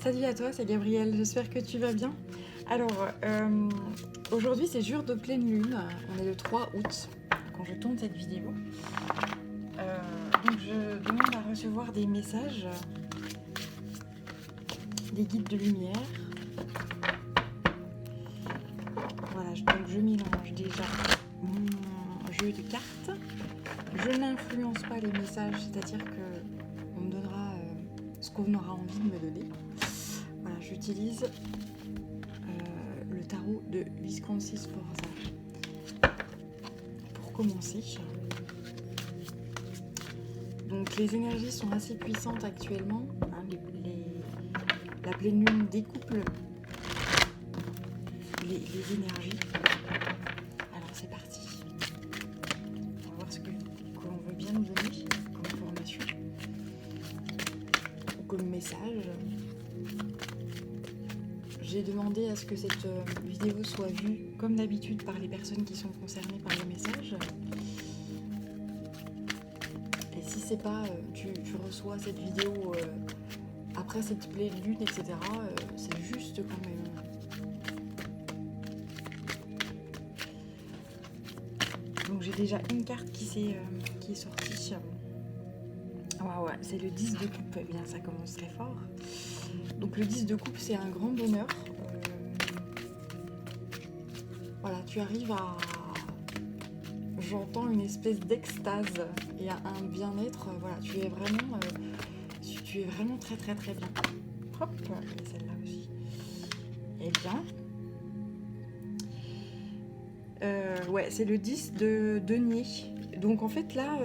Salut à toi, c'est Gabrielle, j'espère que tu vas bien. Alors, aujourd'hui c'est jour de pleine lune, on est le 3 août quand je tourne cette vidéo. Donc je demande à recevoir des messages, des guides de lumière. Voilà, donc je mélange déjà mon jeu de cartes. Je n'influence pas les messages, c'est-à-dire que on me donnera ce qu'on aura envie de me donner. Voilà, j'utilise le tarot de Visconti Sforza pour commencer. Donc les énergies sont assez puissantes actuellement, hein, la pleine lune découple les énergies. Alors c'est parti. On va voir ce que l'on veut bien nous donner comme information ou comme message. J'ai demandé à ce que cette vidéo soit vue comme d'habitude par les personnes qui sont concernées par les messages. Et si c'est pas, tu reçois cette vidéo après cette pleine lune, etc., c'est juste quand même. Donc j'ai déjà une carte qui est sortie. Ouais, c'est le 10 de coupe. Eh bien, ça commence très fort. Donc le 10 de coupe, c'est un grand bonheur. Voilà, tu arrives à... J'entends une espèce d'extase et un bien-être. Voilà, tu es vraiment très très très bien. Hop, et celle-là aussi. Eh bien... ouais, c'est le 10 de denier. Donc en fait là,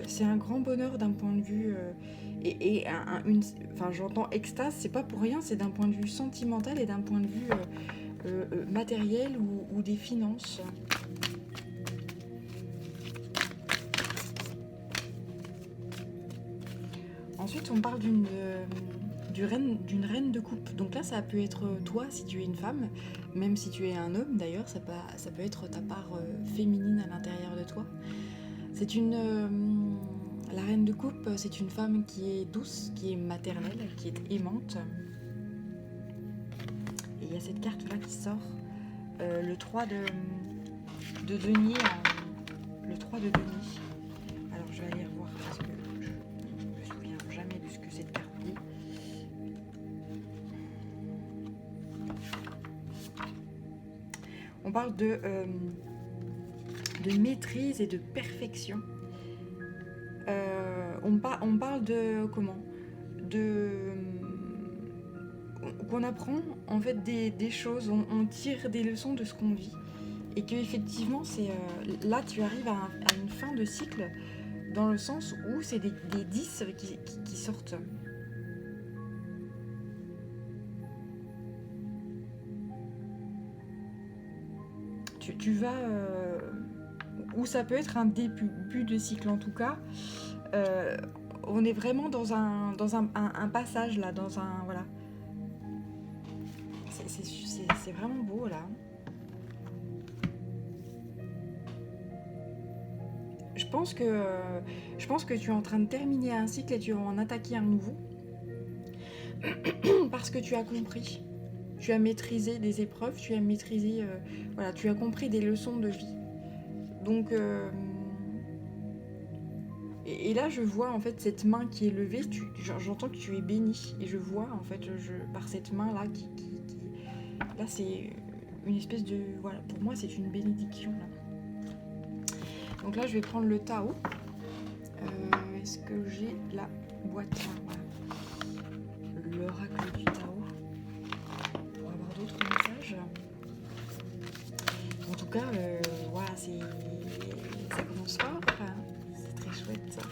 c'est un grand bonheur d'un point de vue... enfin, j'entends extase, c'est pas pour rien, c'est d'un point de vue sentimental et d'un point de vue matériel ou des finances. Ensuite, on parle d'une reine de coupe. Donc là, ça peut être toi si tu es une femme, même si tu es un homme d'ailleurs, ça peut être ta part féminine à l'intérieur de toi. C'est la reine de coupe, c'est une femme qui est douce, qui est maternelle, qui est aimante. Et il y a cette carte-là qui sort, le 3 de denier. Le 3 de denier. Alors je vais aller revoir parce que je ne me souviens jamais de ce que cette carte dit. On parle de maîtrise et de perfection. On parle de comment qu'on apprend en fait des choses, on tire des leçons de ce qu'on vit. Et que effectivement, là tu arrives à une fin de cycle dans le sens où c'est des 10 qui sortent. Tu vas... ou ça peut être un début de cycle en tout cas. On est vraiment dans un passage là, dans un... Voilà. C'est vraiment beau là. Je pense que tu es en train de terminer un cycle et tu vas en attaquer un nouveau. Parce que tu as compris. Tu as maîtrisé des épreuves, tu as maîtrisé... voilà, tu as compris des leçons de vie. Donc... et là, je vois en fait cette main qui est levée, j'entends que tu es béni. Et je vois en fait, par cette main-là qui... Là, c'est une espèce de... Voilà, pour moi, c'est une bénédiction. Là. Donc là, je vais prendre le Tao. Est-ce que j'ai la boîte là, voilà. L'oracle du Tao. Pour avoir d'autres messages. En tout cas, voilà, ça commence fort. Enfin, c'est très chouette ça.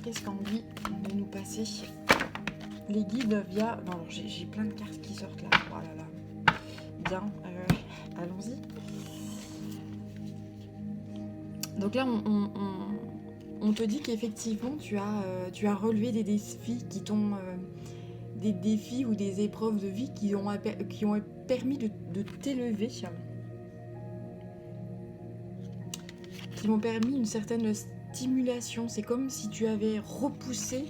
Qu'est-ce qu'envie de nous passer les guides via... Non, alors j'ai plein de cartes qui sortent là. Oh là là. Bien, allons-y. Donc là, on te dit qu'effectivement, tu as relevé des défis qui t'ont... des défis ou des épreuves de vie qui ont permis de t'élever, qui m'ont permis une certaine stimulation. C'est comme si tu avais repoussé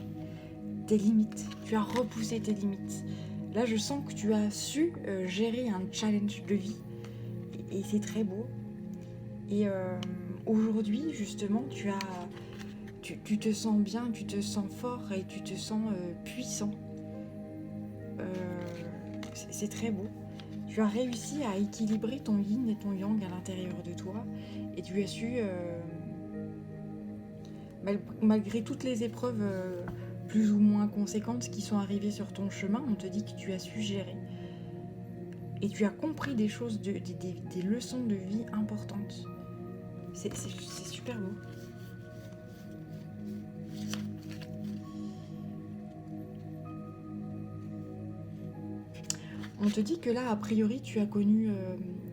tes limites. Tu as repoussé tes limites. Là, je sens que tu as su gérer un challenge de vie. Et c'est très beau. Et aujourd'hui, justement, tu te sens bien, tu te sens fort et tu te sens puissant. C'est très beau. Tu as réussi à équilibrer ton yin et ton yang à l'intérieur de toi. Et tu as su, malgré toutes les épreuves plus ou moins conséquentes qui sont arrivées sur ton chemin, on te dit que tu as su gérer. Et tu as compris des choses, des leçons de vie importantes. C'est super beau. On te dit que là, a priori, tu as connu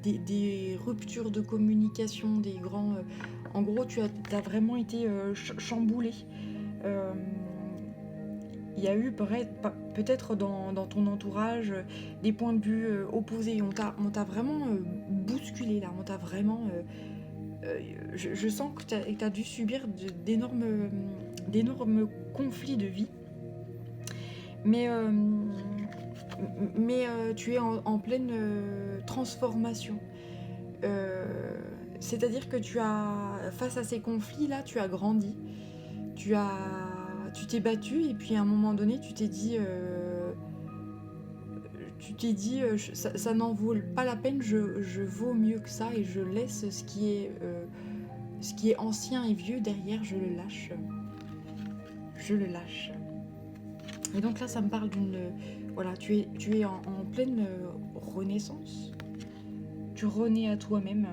des ruptures de communication, des grands... en gros, tu as vraiment été chamboulé. Il y a eu peut-être dans ton entourage des points de vue opposés. On t'a vraiment bousculé là. On t'a vraiment... je sens que tu as dû subir d'énormes conflits de vie. Mais tu es en pleine transformation. C'est-à-dire que face à ces conflits-là, tu as grandi. Tu t'es battu et puis à un moment donné, tu t'es dit, ça n'en vaut pas la peine, je vaux mieux que ça et je laisse ce qui est ancien et vieux derrière, je le lâche. Je le lâche. Et donc là, ça me parle d'une... Voilà, tu es en pleine renaissance. Tu renais à toi-même.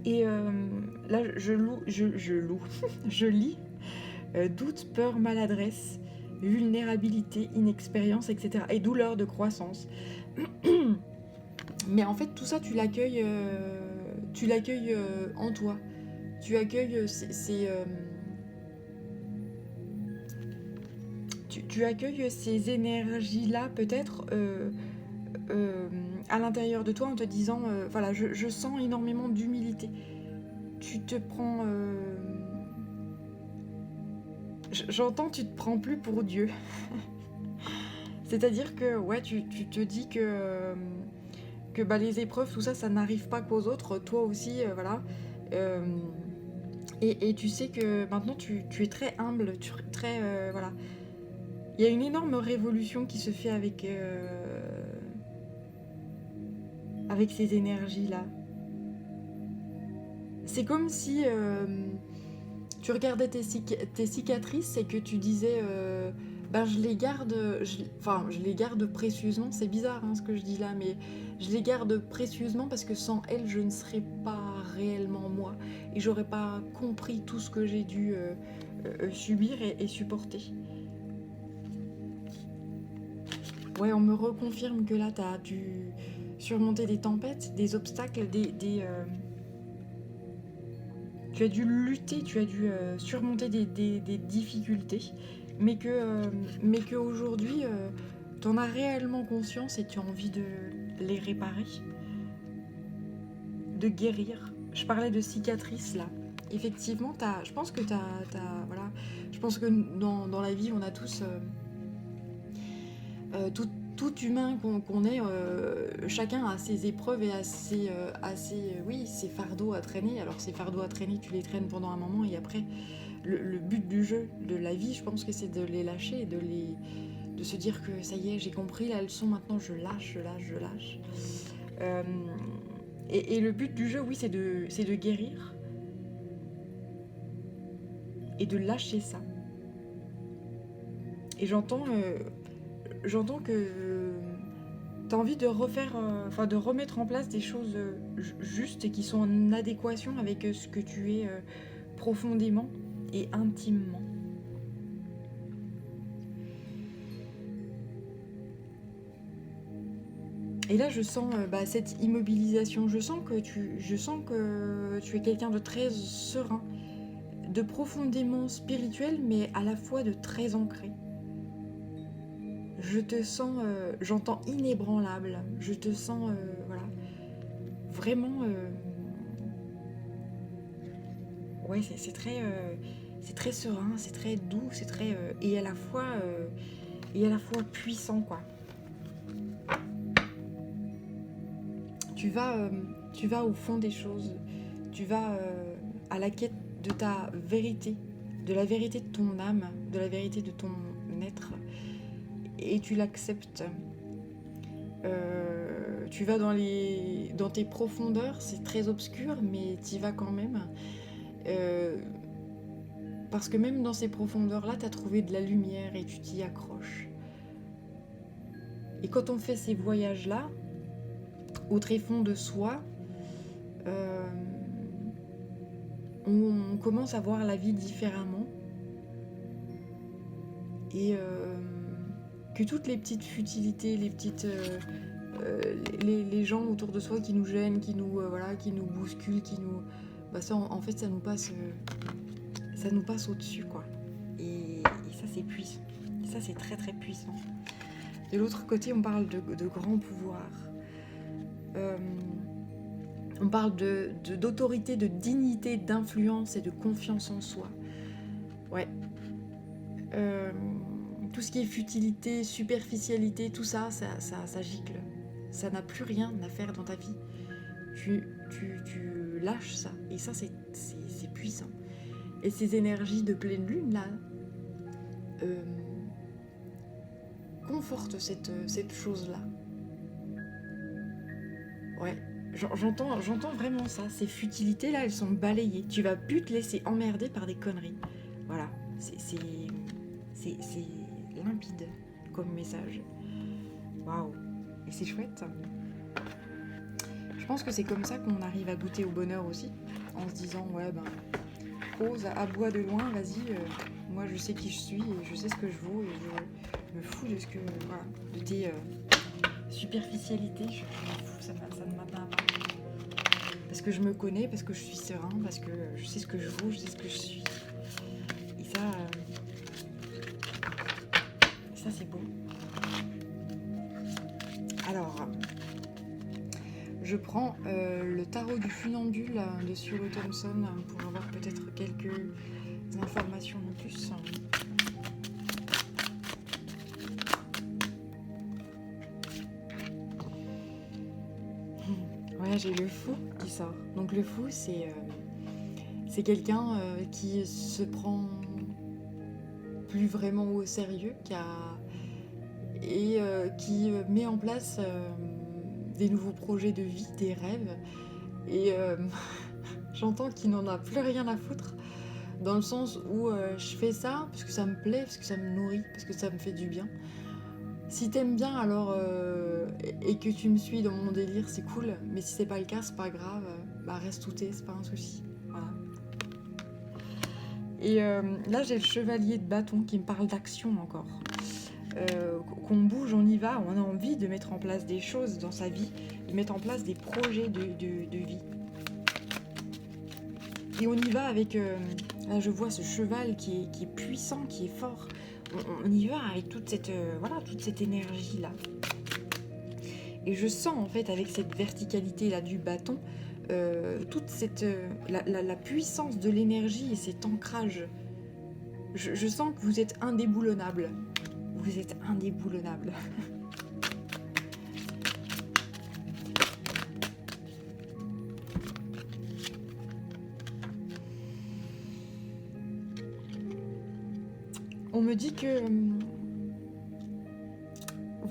Et là, je lis doute, peur, maladresse, vulnérabilité, inexpérience, etc. Et douleur de croissance. Mais en fait, tout ça, tu l'accueilles en toi. Tu accueilles tu accueilles ces énergies-là peut-être à l'intérieur de toi en te disant voilà, je sens énormément d'humilité. Tu te prends... J'entends, tu te prends plus pour Dieu. C'est-à-dire que ouais, tu te dis que les épreuves, tout ça, ça n'arrive pas qu'aux autres. Toi aussi, voilà. Et tu sais que maintenant, tu es très humble, très... voilà. Il y a une énorme révolution qui se fait avec ces énergies-là. C'est comme si tu regardais tes cicatrices et que tu disais je les garde, je les garde précieusement. C'est bizarre ce que je dis là, mais je les garde précieusement parce que sans elles, je ne serais pas réellement moi et j'aurais pas compris tout ce que j'ai dû subir et supporter. Ouais, on me reconfirme que là, tu as dû surmonter des tempêtes, des obstacles, tu as dû lutter, tu as dû surmonter des difficultés, mais que aujourd'hui, tu en as réellement conscience et tu as envie de les réparer, de guérir. Je parlais de cicatrices là. Effectivement, je pense que voilà, je pense que dans la vie, on a tous... tout humain qu'on est, chacun a ses épreuves et a ses fardeaux à traîner. Alors ces fardeaux à traîner, tu les traînes pendant un moment et après, le but du jeu, de la vie, je pense que c'est de les lâcher, de se dire que ça y est, j'ai compris la leçon, maintenant je lâche. Et le but du jeu, oui, c'est de guérir et de lâcher ça. Et j'entends que tu as envie de de remettre en place des choses justes et qui sont en adéquation avec ce que tu es profondément et intimement. Et là, je sens cette immobilisation. Je sens que tu es quelqu'un de très serein, de profondément spirituel, mais à la fois de très ancré. Je te sens, j'entends inébranlable. Je te sens, voilà, vraiment. Ouais, c'est très serein, c'est très doux, c'est très et à la fois puissant, quoi. Tu vas, tu vas au fond des choses. Tu vas à la quête de ta vérité, de la vérité de ton âme, de la vérité de ton être, et tu l'acceptes. Tu vas dans tes profondeurs, c'est très obscur, mais tu y vas quand même. Euh, parce que même dans ces profondeurs-là, tu as trouvé de la lumière et tu t'y accroches. Et quand on fait ces voyages-là, au tréfonds de soi, euh, on commence à voir la vie différemment. Et que toutes les petites futilités, les petites... les gens autour de soi qui nous gênent, qui nous, voilà, qui nous bousculent, qui nous... Bah ça, en fait, ça nous passe au-dessus, quoi. Et ça, c'est puissant. Et ça, c'est très, très puissant. De l'autre côté, on parle de grands pouvoirs. On parle d'autorité, de dignité, d'influence et de confiance en soi. Ouais. Tout ce qui est futilité, superficialité, tout ça, ça gicle. Ça n'a plus rien à faire dans ta vie. Tu lâches ça. Et ça, c'est puissant. Et ces énergies de pleine lune, là, confortent cette chose-là. Ouais. J'entends vraiment ça. Ces futilités-là, elles sont balayées. Tu vas plus te laisser emmerder par des conneries. Voilà. C'est limpide comme message. Waouh. Et c'est chouette. Je pense que c'est comme ça qu'on arrive à goûter au bonheur aussi. En se disant, ouais, ben, pose, aboie de loin, vas-y. Moi, je sais qui je suis et je sais ce que je vaux. Et je me fous de ce que... Voilà. De tes superficialités. Je m'en fous, ça ne m'atteint pas. Parce que je me connais, parce que je suis serein, parce que je sais ce que je vaux, je sais ce que je suis. Et ça c'est beau. Alors, je prends le tarot du funambule de Sue Thompson pour avoir peut-être quelques informations en plus. Ouais, j'ai le fou qui sort. Donc le fou, c'est quelqu'un qui se prend plus vraiment au sérieux, qui met en place des nouveaux projets de vie, des rêves. Et j'entends qu'il n'en a plus rien à foutre, dans le sens où je fais ça parce que ça me plaît, parce que ça me nourrit, parce que ça me fait du bien. Si t'aimes bien alors et que tu me suis dans mon délire, c'est cool. Mais si c'est pas le cas, c'est pas grave. Bah reste où t'es, c'est pas un souci. Voilà. Et là j'ai le chevalier de bâton qui me parle d'action encore. Qu'on bouge, on y va, on a envie de mettre en place des choses dans sa vie, de mettre en place des projets de vie. Et on y va avec... là je vois ce cheval qui est puissant, qui est fort. On y va avec toute cette énergie-là. Et je sens en fait avec cette verticalité-là du bâton, toute la puissance de l'énergie et cet ancrage. Je sens que vous êtes indéboulonnable. Vous êtes indéboulonnable. On me dit que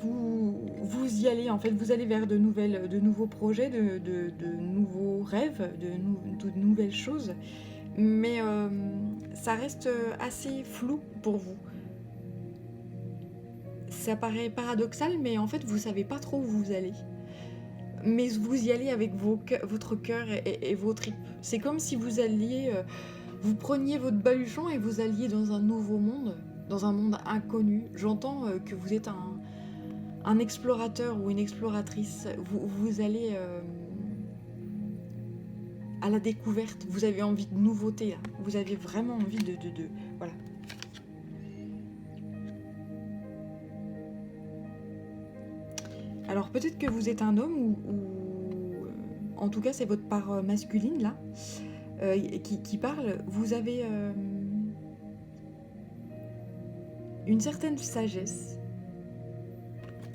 vous y allez, en fait, vous allez vers de nouveaux projets, de nouveaux rêves, de nouvelles choses, mais ça reste assez flou pour vous. Ça paraît paradoxal, mais en fait, vous savez pas trop où vous allez. Mais vous y allez avec votre cœur et vos tripes. C'est comme si vous alliez, vous preniez votre baluchon et vous alliez dans un nouveau monde, dans un monde inconnu. J'entends que vous êtes un explorateur ou une exploratrice, vous allez à la découverte, vous avez envie de nouveauté, là. Vous avez vraiment envie de voilà. Alors peut-être que vous êtes un homme en tout cas c'est votre part masculine là qui parle. Vous avez une certaine sagesse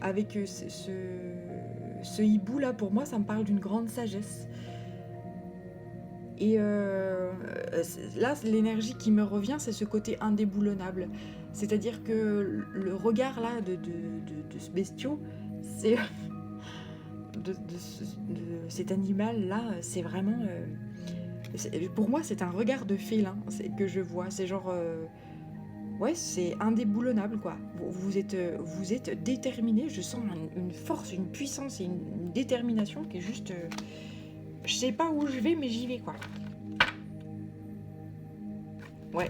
avec ce hibou là. Pour moi ça me parle d'une grande sagesse. Et là, l'énergie qui me revient, c'est ce côté indéboulonnable. C'est-à-dire que le regard là de ce bestiau, c'est de cet animal là, c'est vraiment. Pour moi, c'est un regard de félin que je vois. C'est genre. Ouais, c'est indéboulonnable quoi. Vous êtes déterminé. Je sens une force, une puissance et une détermination qui est juste. Je sais pas où je vais, mais j'y vais, quoi. Ouais,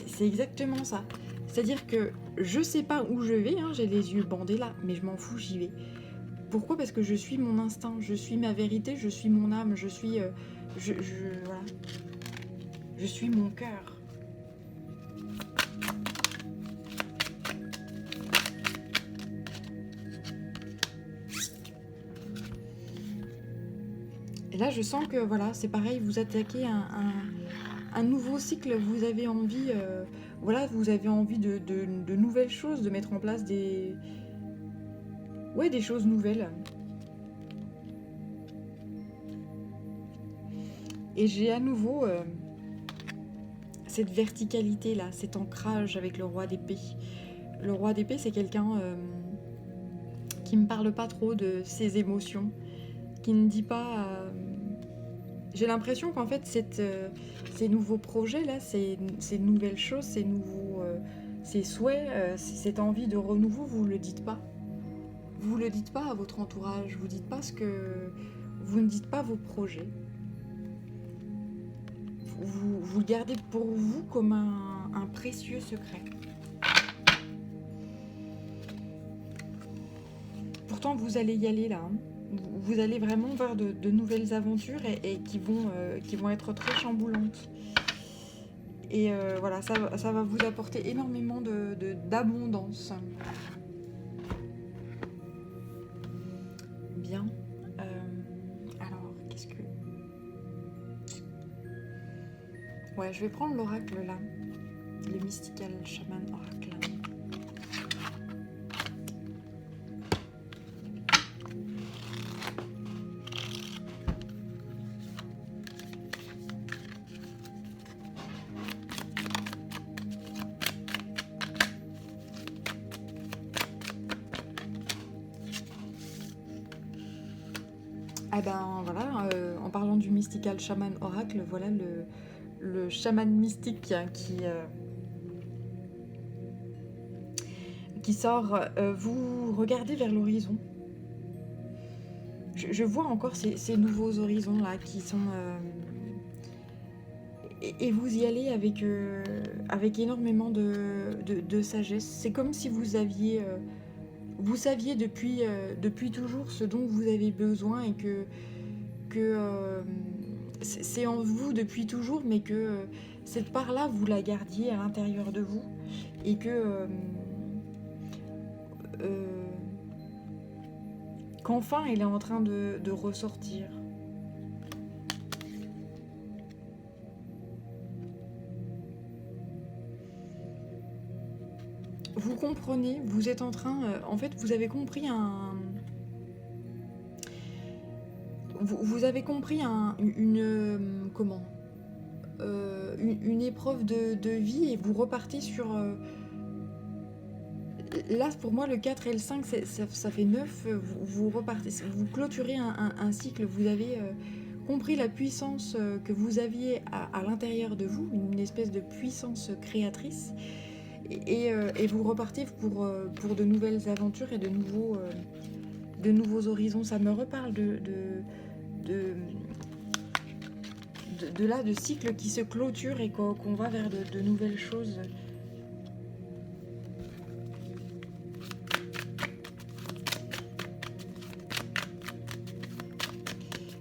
c'est exactement ça. C'est-à-dire que je sais pas où je vais, hein, j'ai les yeux bandés là, mais je m'en fous, j'y vais. Pourquoi? Parce que je suis mon instinct, je suis ma vérité, je suis mon âme, je suis... voilà. Je suis mon cœur. Et là, je sens que, voilà, c'est pareil, vous attaquez un nouveau cycle, vous avez envie, voilà, vous avez envie de nouvelles choses, de mettre en place des choses nouvelles. Et j'ai à nouveau cette verticalité là, cet ancrage avec le roi d'épée. Le roi d'épée, c'est quelqu'un qui me parle pas trop de ses émotions, qui ne dit pas... J'ai l'impression qu'en fait, ces nouveaux projets là, ces nouvelles choses, ces souhaits, cette envie de renouveau, vous le dites pas. Vous le dites pas à votre entourage, vous dites pas vous ne dites pas vos projets. Vous le gardez pour vous comme un précieux secret. Pourtant, vous allez y aller là. Hein. Vous allez vraiment vers de nouvelles aventures et qui vont être très chamboulantes. Et voilà, ça va vous apporter énormément d'abondance. Bien. Alors, qu'est-ce que... Ouais, je vais prendre l'oracle là. Le mystical shaman oracle. Ah ben voilà, en parlant du mystical shaman oracle, voilà le chaman mystique qui sort. Vous regardez vers l'horizon. Je vois encore ces nouveaux horizons là qui sont... et vous y allez avec énormément de sagesse. C'est comme si vous saviez depuis toujours ce dont vous avez besoin et que c'est en vous depuis toujours, mais que cette part-là, vous la gardiez à l'intérieur de vous et que qu'enfin, elle est en train de ressortir. Vous comprenez, vous êtes en train... en fait, vous avez compris vous avez compris une épreuve de vie et vous repartez sur... là, pour moi, le 4 et le 5, ça fait 9. Vous repartez, vous clôturez un cycle. Vous avez compris la puissance que vous aviez à l'intérieur de vous, une espèce de puissance créatrice. Et vous repartez pour de nouvelles aventures et de nouveaux horizons. Ça me reparle de cycles qui se clôturent et qu'on va vers de nouvelles choses.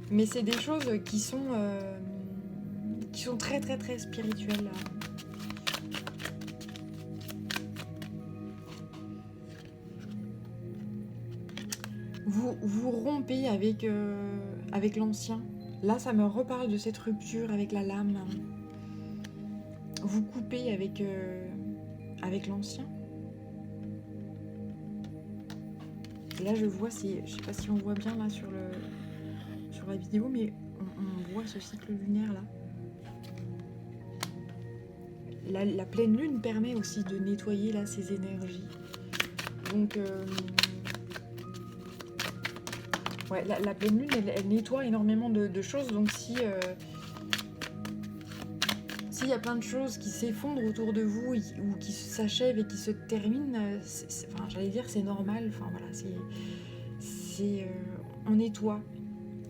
Mais c'est des choses qui sont très très très spirituelles. Vous rompez avec l'ancien. Là, ça me reparle de cette rupture avec la lame. Vous coupez avec l'ancien. Là, je vois, je sais pas si on voit bien là sur la vidéo, mais on voit ce cycle lunaire là. La pleine lune permet aussi de nettoyer là ces énergies. Donc, ouais, la pleine lune, elle nettoie énormément de choses. Donc, s'il y a plein de choses qui s'effondrent autour de vous ou qui s'achèvent et qui se terminent, enfin, j'allais dire c'est normal. Enfin voilà, on nettoie.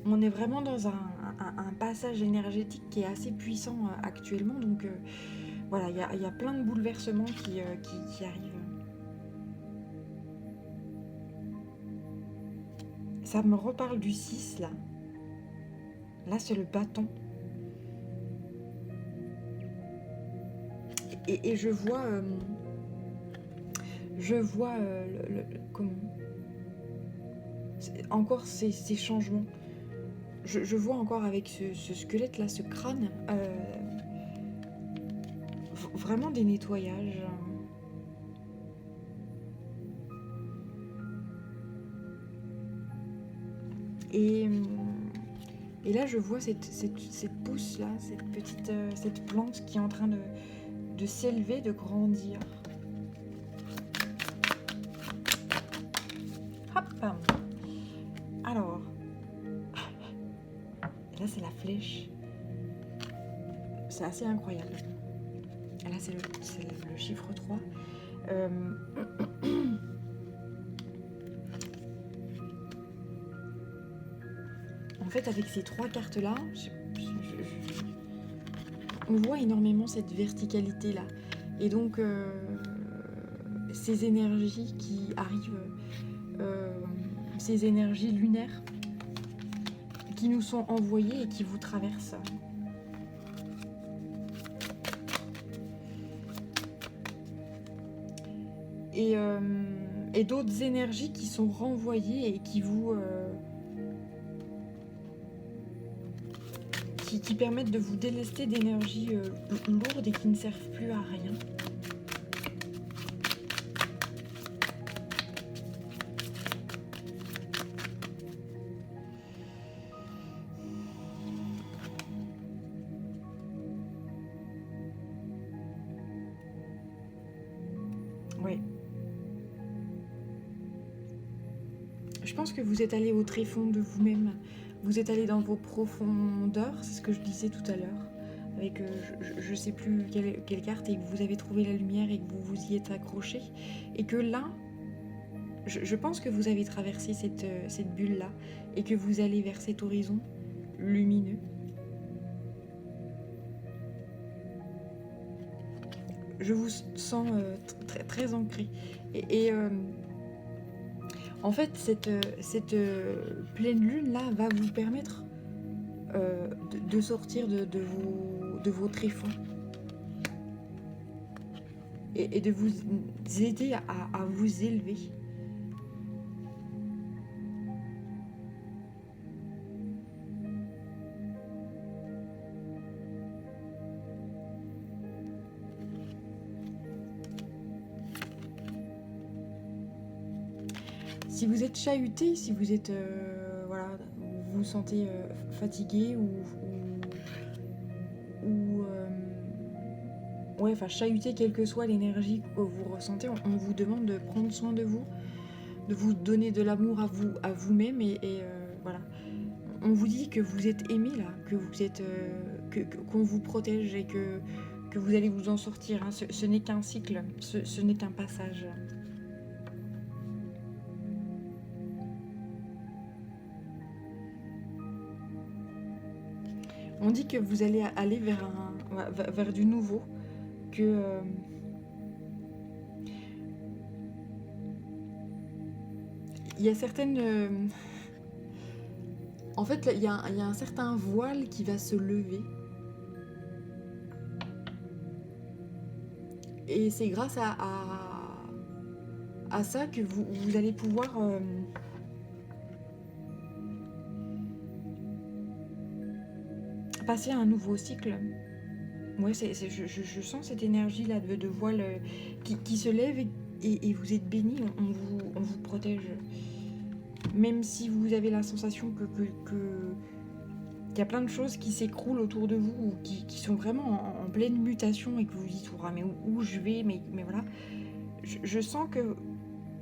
On est vraiment dans un passage énergétique qui est assez puissant actuellement. Donc voilà, il y a plein de bouleversements qui arrivent. Ça me reparle du 6 là. Là, c'est le bâton. Et je vois comment encore ces changements. Je vois encore avec ce squelette là, ce crâne, vraiment des nettoyages. Et là, je vois cette pousse là, cette plante qui est en train de s'élever, de grandir. Hop. Alors, là c'est la flèche. C'est assez incroyable. Là c'est le chiffre 3. En fait, avec ces 3 cartes là, on voit énormément cette verticalité là. Et donc ces énergies qui arrivent, ces énergies lunaires qui nous sont envoyées et qui vous traversent. Et d'autres énergies qui sont renvoyées et qui vous qui permettent de vous délester d'énergies lourdes et qui ne servent plus à rien. Ouais. Je pense que vous êtes allé au tréfonds de vous-même. Vous êtes allé dans vos profondeurs, c'est ce que je disais tout à l'heure, avec je sais plus quelle carte, et que vous avez trouvé la lumière et que vous vous y êtes accroché. Et que là, je pense que vous avez traversé cette bulle-là et que vous allez vers cet horizon lumineux. Je vous sens très, très ancré. Et en fait, cette pleine lune-là va vous permettre de sortir de vos tréfonds et de vous aider à vous élever. Si vous êtes chahuté, si vous êtes voilà, vous vous sentez fatigué ou ouais, enfin chahuté, quelle que soit l'énergie que vous ressentez, on vous demande de prendre soin de vous donner de l'amour à vous-même et voilà. On vous dit que vous êtes aimé là, que vous êtes qu'on vous protège et que vous allez vous en sortir. Hein. Ce n'est qu'un cycle, ce n'est qu'un passage. On dit que vous allez aller vers du nouveau, que il y a certaines En fait, là, il y a un certain voile qui va se lever. Et c'est grâce à ça que vous allez pouvoir passer à un nouveau cycle. Ouais, je sens cette énergie-là de voile qui se lève et vous êtes béni, on vous protège. Même si vous avez la sensation qu'il y a plein de choses qui s'écroulent autour de vous ou qui sont vraiment en pleine mutation et que vous vous dites, ouah, mais où je vais, mais voilà. Je sens que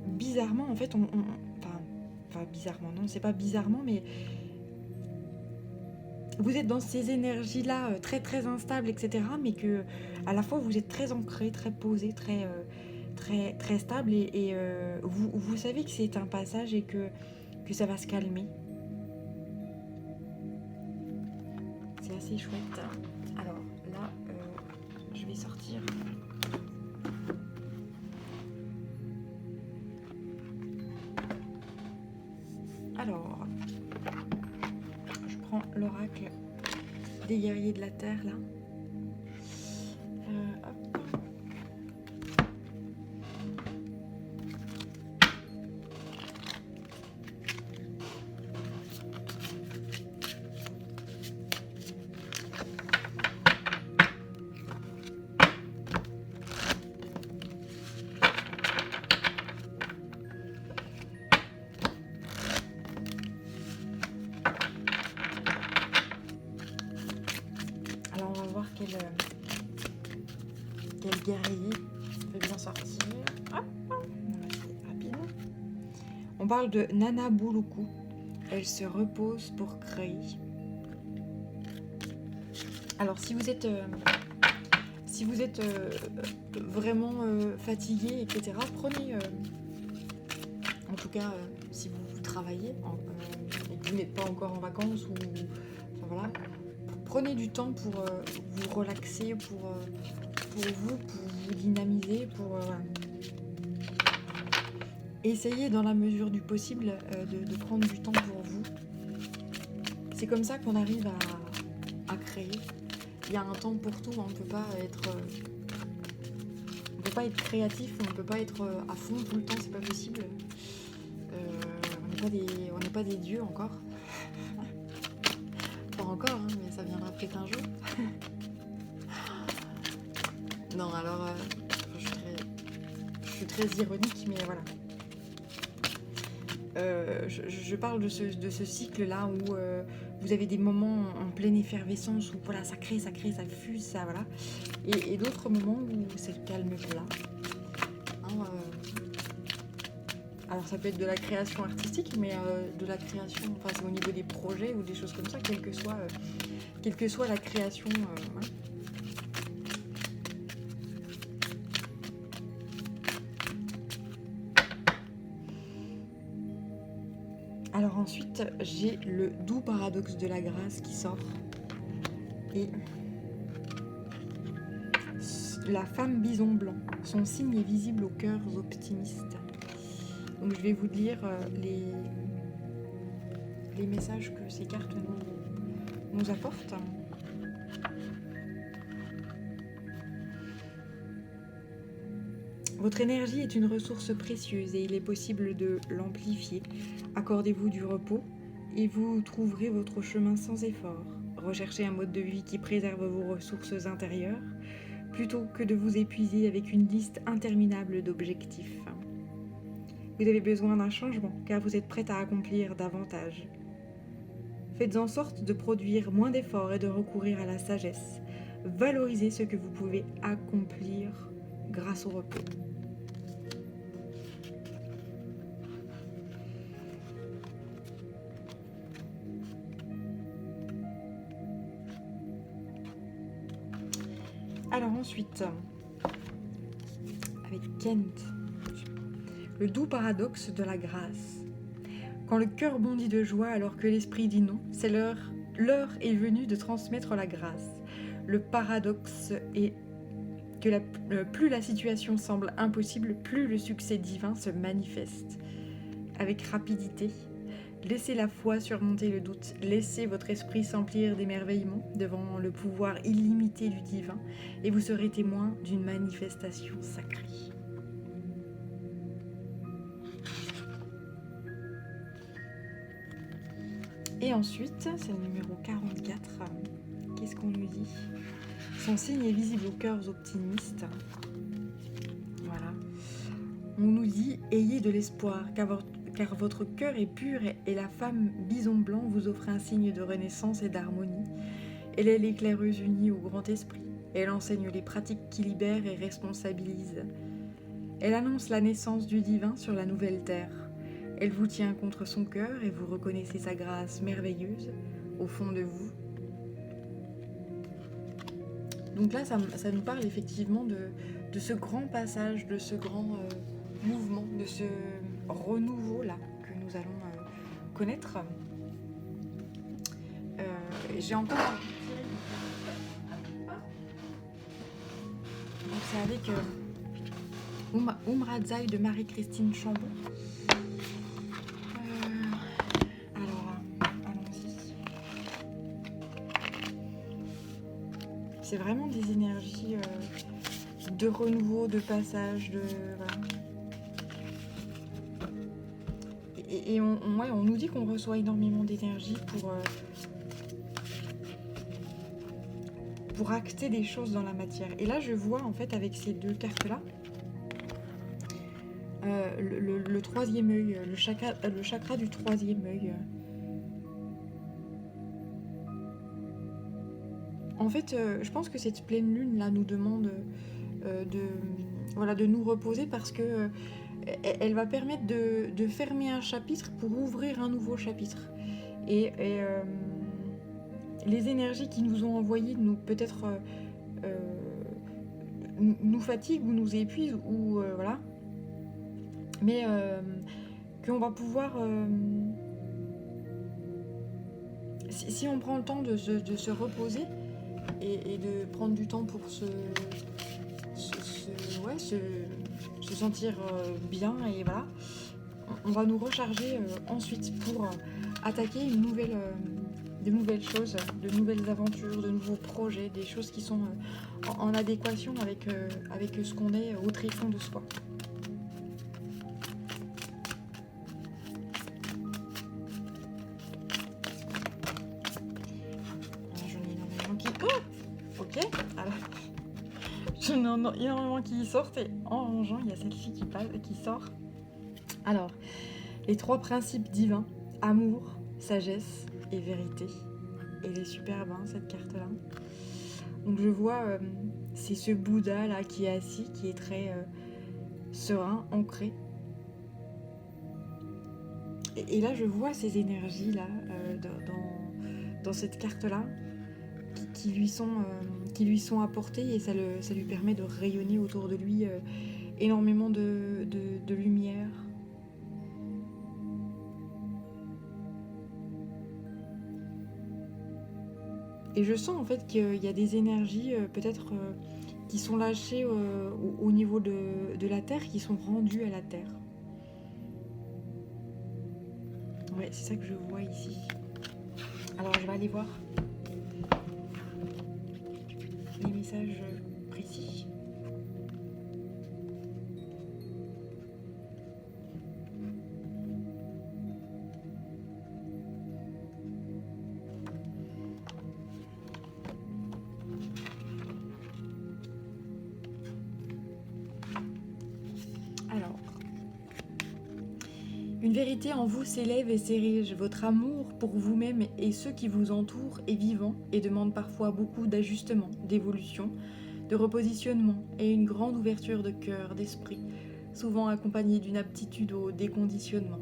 bizarrement, en fait, enfin bizarrement, non, c'est pas bizarrement, mais vous êtes dans ces énergies-là très très instables, etc. Mais que à la fois vous êtes très ancré, très posé, très stable et vous savez que c'est un passage et que ça va se calmer. C'est assez chouette. Alors là, je vais sortir. Alors, je prends l'oracle des guerriers de la terre là. Hop. Alors on va voir quel guerrier peut bien sortir. Hop, on va faire rapide. On parle de Nana Buluku. Elle se repose pour créer. Alors si vous êtes vraiment fatigué, etc., prenez, en tout cas si vous travaillez et que vous n'êtes pas encore en vacances ou enfin voilà, prenez du temps pour vous relaxer, pour vous dynamiser, pour essayez dans la mesure du possible de prendre du temps pour vous. C'est comme ça qu'on arrive à créer. Il y a un temps pour tout, on ne peut pas être créatif, on ne peut pas être à fond tout le temps, c'est pas possible. On n'est pas des dieux encore. Pas encore, hein, mais ça viendra peut-être un jour. Non, alors, je suis très ironique, mais voilà. Je parle de ce cycle-là où vous avez des moments en pleine effervescence où voilà, ça crée, ça fuse, ça voilà. Et d'autres moments où c'est le calme plat. Hein, alors ça peut être de la création artistique, mais de la création, enfin c'est au niveau des projets ou des choses comme ça, quelle que soit la création. Voilà. Alors ensuite, j'ai le doux paradoxe de la grâce qui sort. Et la femme bison blanc. Son signe est visible aux cœurs optimistes. Donc je vais vous lire les messages que ces cartes nous apportent. Votre énergie est une ressource précieuse et il est possible de l'amplifier. Accordez-vous du repos et vous trouverez votre chemin sans effort. Recherchez un mode de vie qui préserve vos ressources intérieures plutôt que de vous épuiser avec une liste interminable d'objectifs. Vous avez besoin d'un changement car vous êtes prête à accomplir davantage. Faites en sorte de produire moins d'efforts et de recourir à la sagesse. Valorisez ce que vous pouvez accomplir grâce au repos. Alors ensuite, avec Kent, le doux paradoxe de la grâce. Quand le cœur bondit de joie alors que l'esprit dit non, c'est l'heure est venue de transmettre la grâce. Le paradoxe est que plus la situation semble impossible, plus le succès divin se manifeste. Avec rapidité, Laissez la foi surmonter le doute, laissez votre esprit s'emplir d'émerveillement devant le pouvoir illimité du divin, et vous serez témoin d'une manifestation sacrée. Et ensuite, c'est le numéro 44. Qu'est-ce qu'on nous dit? Son signe est visible aux cœurs optimistes. Voilà. On nous dit « Ayez de l'espoir, car votre cœur est pur et la femme bison blanc vous offre un signe de renaissance et d'harmonie. Elle est l'éclaireuse unie au grand esprit. Elle enseigne les pratiques qui libèrent et responsabilisent. Elle annonce la naissance du divin sur la nouvelle terre. Elle vous tient contre son cœur et vous reconnaissez sa grâce merveilleuse au fond de vous. » Donc là, ça nous parle effectivement de ce grand passage, de ce grand mouvement, de ce renouveau-là que nous allons connaître. J'ai encore... Donc c'est avec Umrazai de Marie-Christine Chambon. C'est vraiment des énergies de renouveau, de passage, de... Voilà. Et on nous dit qu'on reçoit énormément d'énergie pour acter des choses dans la matière. Et là, je vois, en fait, avec ces deux cartes-là, le troisième œil, le chakra du troisième œil. En fait, je pense que cette pleine lune là nous demande de nous reposer parce que elle va permettre de fermer un chapitre pour ouvrir un nouveau chapitre. Et les énergies qui nous ont envoyées peut-être nous fatiguent ou nous épuisent ou voilà. Mais qu'on va pouvoir si on prend le temps de se reposer et de prendre du temps pour se sentir bien, et voilà, on va nous recharger ensuite pour attaquer de nouvelles choses, de nouvelles aventures, de nouveaux projets, des choses qui sont en adéquation avec ce qu'on est au tréfonds de soi. Il y en a énormément qui sortent et en rangeant, il y a celle-ci qui sort. Alors, les trois principes divins, amour, sagesse et vérité. Elle est superbe, hein, cette carte-là. Donc je vois, c'est ce Bouddha là qui est assis, qui est très serein, ancré. Et là, je vois ces énergies là dans cette carte-là qui lui sont apportées, et ça lui permet de rayonner autour de lui énormément de lumière. Et je sens en fait qu'il y a des énergies peut-être qui sont lâchées au niveau de la Terre, qui sont rendues à la Terre. Ouais, c'est ça que je vois ici. Alors je vais aller voir les messages précis. Alors, une vérité en vous s'élève et s'érige. Votre amour pour vous-même et ceux qui vous entourent est vivant et demande parfois beaucoup d'ajustements, d'évolution, de repositionnement et une grande ouverture de cœur, d'esprit, souvent accompagnée d'une aptitude au déconditionnement.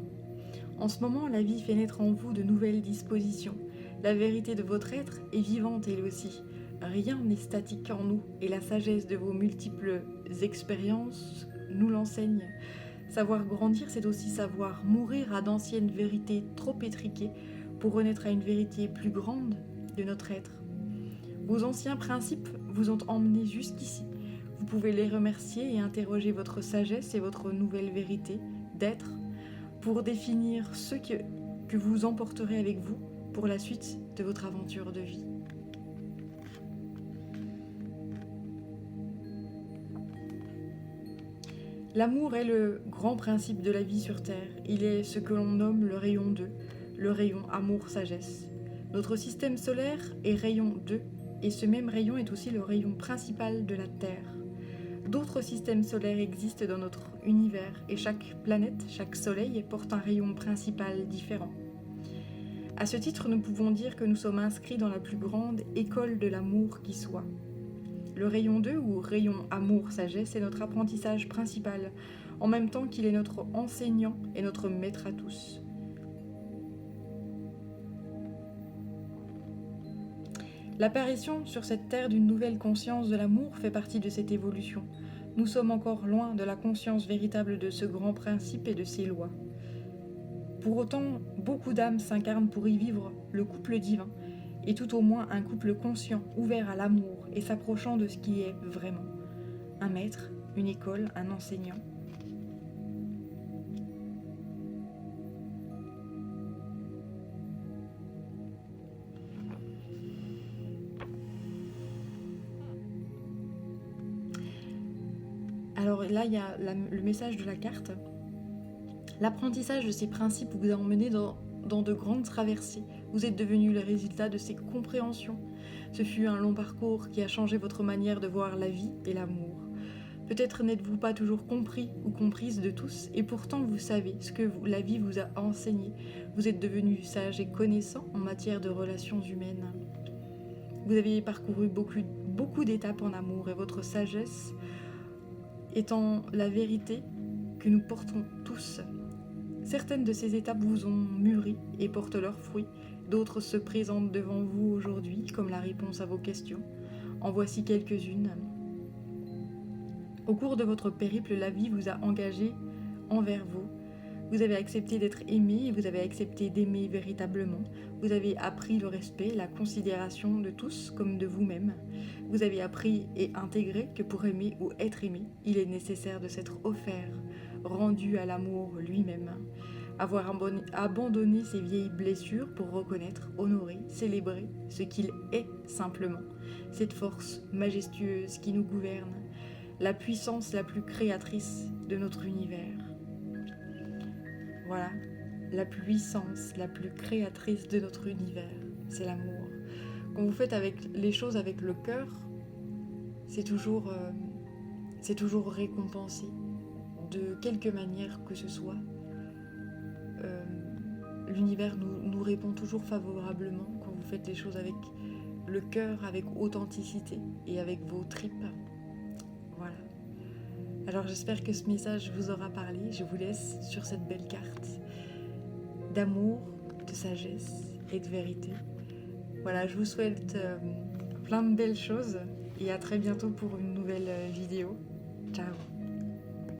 En ce moment, la vie fait naître en vous de nouvelles dispositions. La vérité de votre être est vivante elle aussi. Rien n'est statique en nous et la sagesse de vos multiples expériences nous l'enseigne. Savoir grandir, c'est aussi savoir mourir à d'anciennes vérités trop étriquées pour renaître à une vérité plus grande de notre être. Vos anciens principes vous ont emmené jusqu'ici. Vous pouvez les remercier et interroger votre sagesse et votre nouvelle vérité d'être pour définir ce que vous emporterez avec vous pour la suite de votre aventure de vie. L'amour est le grand principe de la vie sur Terre. Il est ce que l'on nomme le rayon 2, le rayon amour-sagesse. Notre système solaire est rayon 2, et ce même rayon est aussi le rayon principal de la Terre. D'autres systèmes solaires existent dans notre univers, et chaque planète, chaque soleil porte un rayon principal différent. À ce titre, nous pouvons dire que nous sommes inscrits dans la plus grande école de l'amour qui soit. Le rayon 2 ou rayon amour-sagesse est notre apprentissage principal, en même temps qu'il est notre enseignant et notre maître à tous. L'apparition sur cette terre d'une nouvelle conscience de l'amour fait partie de cette évolution. Nous sommes encore loin de la conscience véritable de ce grand principe et de ses lois. Pour autant, beaucoup d'âmes s'incarnent pour y vivre le couple divin, et tout au moins un couple conscient, ouvert à l'amour et s'approchant de ce qui est vraiment. Un maître, une école, un enseignant. Alors là, il y a le message de la carte. L'apprentissage de ces principes vous a emmené dans de grandes traversées. Vous êtes devenu le résultat de ces compréhensions. Ce fut un long parcours qui a changé votre manière de voir la vie et l'amour. Peut-être n'êtes-vous pas toujours compris ou comprise de tous, et pourtant vous savez ce que la vie vous a enseigné. Vous êtes devenu sage et connaissant en matière de relations humaines. Vous avez parcouru beaucoup d'étapes en amour, et votre sagesse étant la vérité que nous portons tous. Certaines de ces étapes vous ont mûri et portent leurs fruits. D'autres se présentent devant vous aujourd'hui comme la réponse à vos questions. En voici quelques-unes. Au cours de votre périple, la vie vous a engagé envers vous. Vous avez accepté d'être aimé et vous avez accepté d'aimer véritablement. Vous avez appris le respect, la considération de tous comme de vous-même. Vous avez appris et intégré que pour aimer ou être aimé, il est nécessaire de s'être offert, rendu à l'amour lui-même. Avoir abandonné ses vieilles blessures pour reconnaître, honorer, célébrer ce qu'il est simplement. Cette force majestueuse qui nous gouverne, la puissance la plus créatrice de notre univers. Voilà, la puissance la plus créatrice de notre univers, c'est l'amour. Quand vous faites les choses avec le cœur, c'est toujours récompensé, de quelque manière que ce soit. L'univers nous répond toujours favorablement quand vous faites les choses avec le cœur, avec authenticité et avec vos tripes. Voilà. Alors j'espère que ce message vous aura parlé. Je vous laisse sur cette belle carte d'amour, de sagesse et de vérité. Voilà, je vous souhaite plein de belles choses et à très bientôt pour une nouvelle vidéo. Ciao.